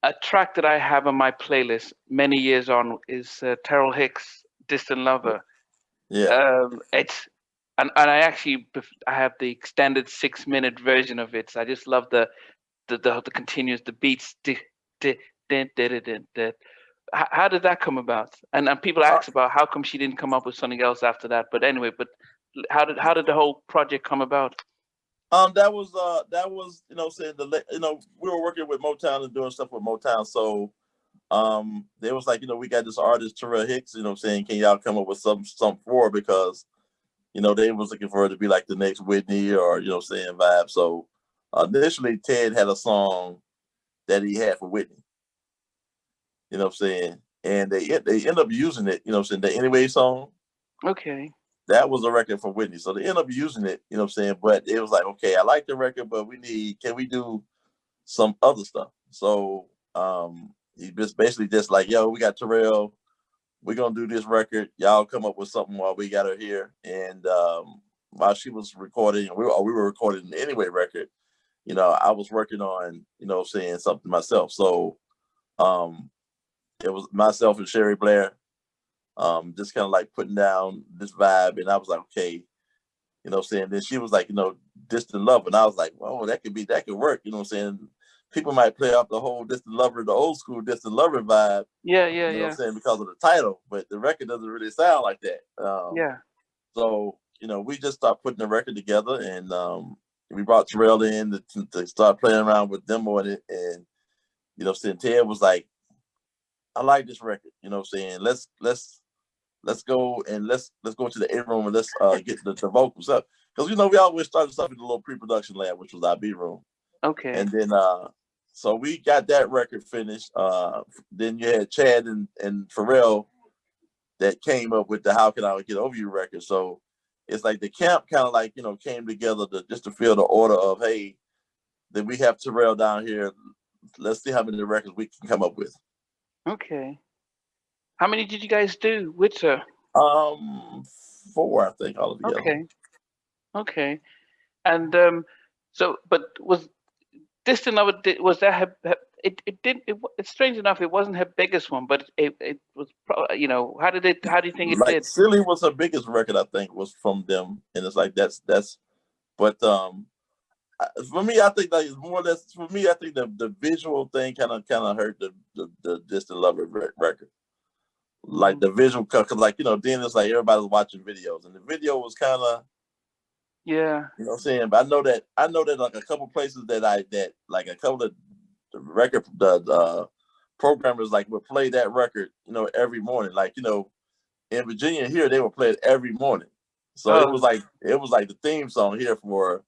a track that I have on my playlist many years on is Taral Hicks, "Distant Lover." Yeah. It's and I actually I have the extended 6 minute version of it. So I just love the continuous the beats. Di, din, di, di, din, di. How did that come about? And people Uh, ask about how come she didn't come up with something else after that. But anyway, but how did the whole project come about? that was saying we were working with Motown and doing stuff with Motown, so they was like, we got this artist Taral Hicks, saying, can y'all come up with something for her, because they was looking for her to be like the next Whitney, or saying vibe. So initially Ted had a song that he had for Whitney, saying, and they end up using it, saying the Anyway song. Okay. That was a record for Whitney. So they end up using it, saying, but it was like, okay, I like the record, but can we do some other stuff? So he just basically just like, yo, we got Terrell, we're gonna do this record. Y'all come up with something while we got her here. And while she was recording, we were recording the Anyway record, I was working on, saying something myself. So um it was myself and Sherry Blair, just kind of like putting down this vibe. And I was like, okay, saying, then she was like, Distant Love. And I was like, well, that could work, saying. People might play off the whole Distant Lover, the old school Distant Lover vibe, Yeah, yeah, yeah, saying, because of the title, but the record doesn't really sound like that. yeah. So, we just started putting the record together, and we brought Terrell in to start playing around with demoing it. And, saying, Ted was like, I like this record, saying, let's go, and let's go to the A room, and let's get the vocals up. Because we always started stuff in the little pre-production lab, which was our B room. Okay. And then so we got that record finished. Then you had Chad and Pharrell that came up with the How Can I Get Over You record. So it's like the camp kind of like, came together just to feel the order of, hey, then we have Terrell down here. Let's see how many records we can come up with. Okay. How many did you guys do with her? Um, Four, I think, all together. Okay. Okay. And so, but was Distant Lover was that it didn't it's strange enough it wasn't her biggest one, but it was how do you think it Like did? Silly was her biggest record, I think, was from them. And it's like that's but for me, I think like it's more or less for me. I think the visual thing kind of hurt the Distant Lover record. Like Mm, the visual, because like then it's like everybody was watching videos, and the video was kind of, yeah. what I'm saying. But I know that like a couple places that like a couple of the record the programmers like would play that record, every morning. Like in Virginia here, they would play it every morning. So it Oh, was like the theme song here for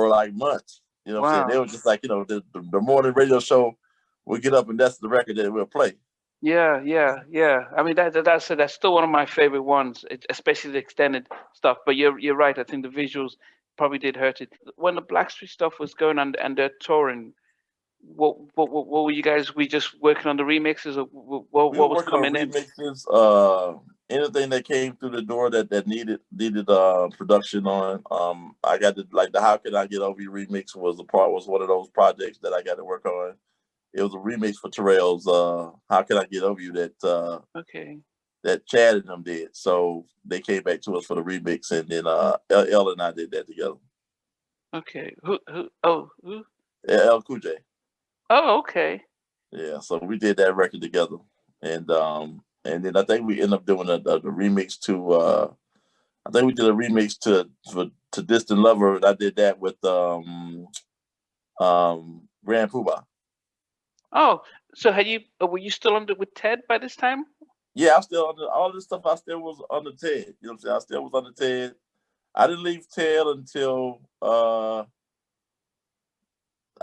like months. What I'm saying? They wow. were just like, the morning radio show, we get up and that's the record that we'll play. Yeah, yeah, yeah. I mean that's still one of my favorite ones, especially the extended stuff. But you're right. I think the visuals probably did hurt it when the Blackstreet stuff was going on and they're touring. What were you guys? We just working on the remixes, or We were what was working on coming in? remixes, anything that came through the door that needed production on. I got the How Can I Get Over You remix was one of those projects that I got to work on. It was a remix for Terrell's How Can I Get Over You Okay, that Chad and them did. So they came back to us for the remix, and then L and I did that together. okay. Who? Oh, who? L Cool J. Oh, okay. Yeah, so we did that record together, and then I think we ended up doing a remix to. I think we did a remix to Distant Lover. And I did that with Grand Poobah. Oh, so had you? Were you still under with Ted by this time? Yeah, I still under all this stuff. I still was under Ted. You know what I'm saying? I still was under Ted. I didn't leave Ted until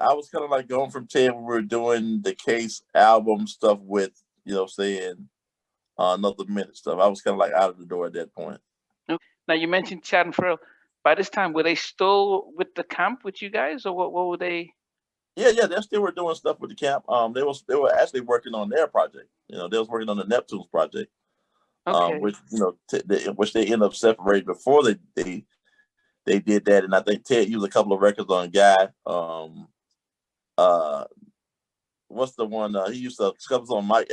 I was kind of like going from Ted when we were doing the Case album stuff with, saying Another Minute stuff. I was kind of like out of the door at that point. Okay. Now you mentioned Chad and Pharrell. By this time, were they still with the camp with you guys, or what? What were they? Yeah, yeah, they still were doing stuff with the camp. They were actually working on their project. They was working on the Neptunes project, Okay. which which they ended up separating before they did that. And I think Ted used a couple of records on Guy. Uh, what's the one he used to comes on Mike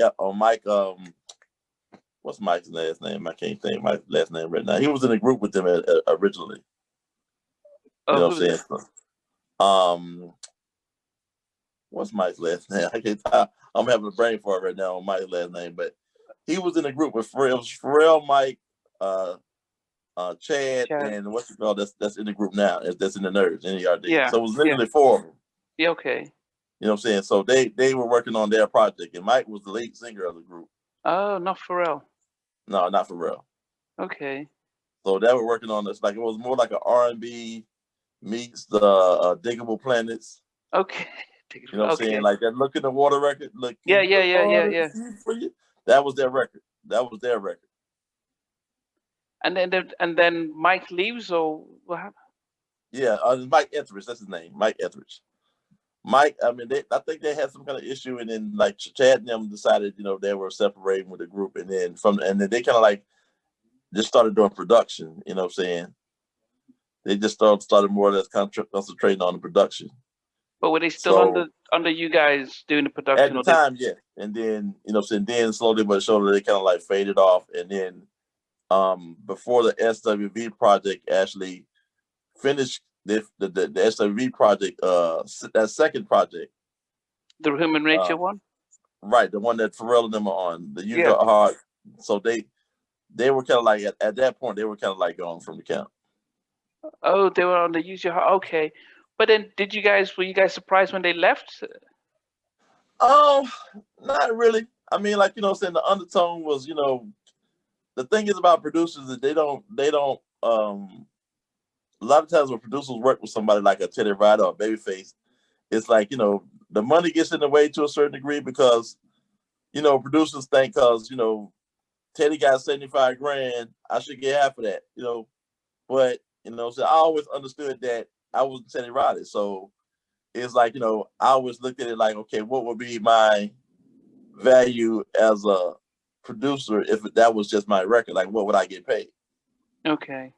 what's Mike's last name? I can't think Mike's last name right now. He was in a group with them originally. You know what I'm saying? So, what's Mike's last name? I'm having a brain fart right now on Mike's last name, but he was in a group with Pharrell, Mike, Chad, and what's it called? That's in the group now. That's in the Nerds, NERD. Yeah. So it was literally four of them. Yeah. Okay. You know what I'm saying? So they were working on their project, and Mike was the lead singer of the group. Oh, not Pharrell. No, not Pharrell. Okay. So they were working on this, like it was more like an R&B meets the Diggable Planets. Okay. You know what I'm saying? Like that Look in the Water record. Look. Yeah. That was their record. That was their record. And then Mike leaves, or what happened? Yeah, Mike Etheridge. That's his name, Mike Etheridge. Mike, I mean, I think they had some kind of issue, and then like Chad and them decided, you know, they were separating with the group, and then then they kind of like just started doing production. You know what I'm saying? They just started more or less concentrating on the production. But were they still under you guys doing the production? At the time, yeah. And then, you know what I'm saying, then slowly but surely they kind of like faded off. And then before the SWV project actually finished the SWV project, that second project. The Human Nature one? Right, the one that Pharrell and them are on. The Use Your Heart. So they were kind of like, at that point, they were kind of like gone from the camp. Oh, they were on the Use Your Heart. Okay. But then were you guys surprised when they left? Not really. I mean, like, you know what I'm saying, the undertone was, you know, the thing is about producers that they don't a lot of times when producers work with somebody like a Teddy Riley or Babyface, it's like, you know, the money gets in the way to a certain degree because, you know, producers think because, you know, Teddy got 75 grand, I should get half of that, you know. But, you know, so I always understood that I wasn't Teddy Riley. So it's like, you know, I always looked at it like, okay, what would be my value as a producer if that was just my record? Like, what would I get paid? Okay.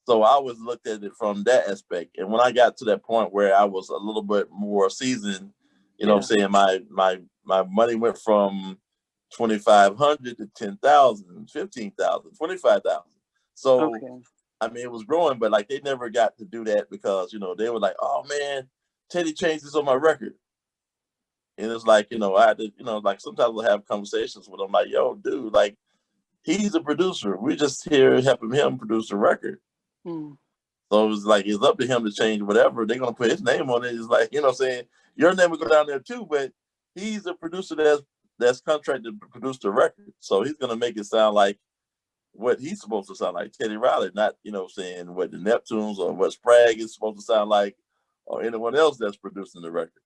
So I always looked at it from that aspect. And when I got to that point where I was a little bit more seasoned, you know what I'm saying, my money went from 2,500 to 10,000, 15,000, 25,000. So I mean, it was growing, but like they never got to do that because, you know, they were like, oh man, Teddy changed this on my record. And it's like, you know, I had to, you know, like sometimes we'll have conversations with them like, yo, dude, like he's a producer. We're just here helping him produce a record. So it was like, it's up to him to change whatever. They're going to put his name on it. It's like, you know what I'm saying? Your name will go down there too, but he's a producer that's contracted to produce the record. So he's going to make it sound like what he's supposed to sound like, Teddy Riley, not, you know, saying what the Neptunes or what Sprague is supposed to sound like or anyone else that's producing the record.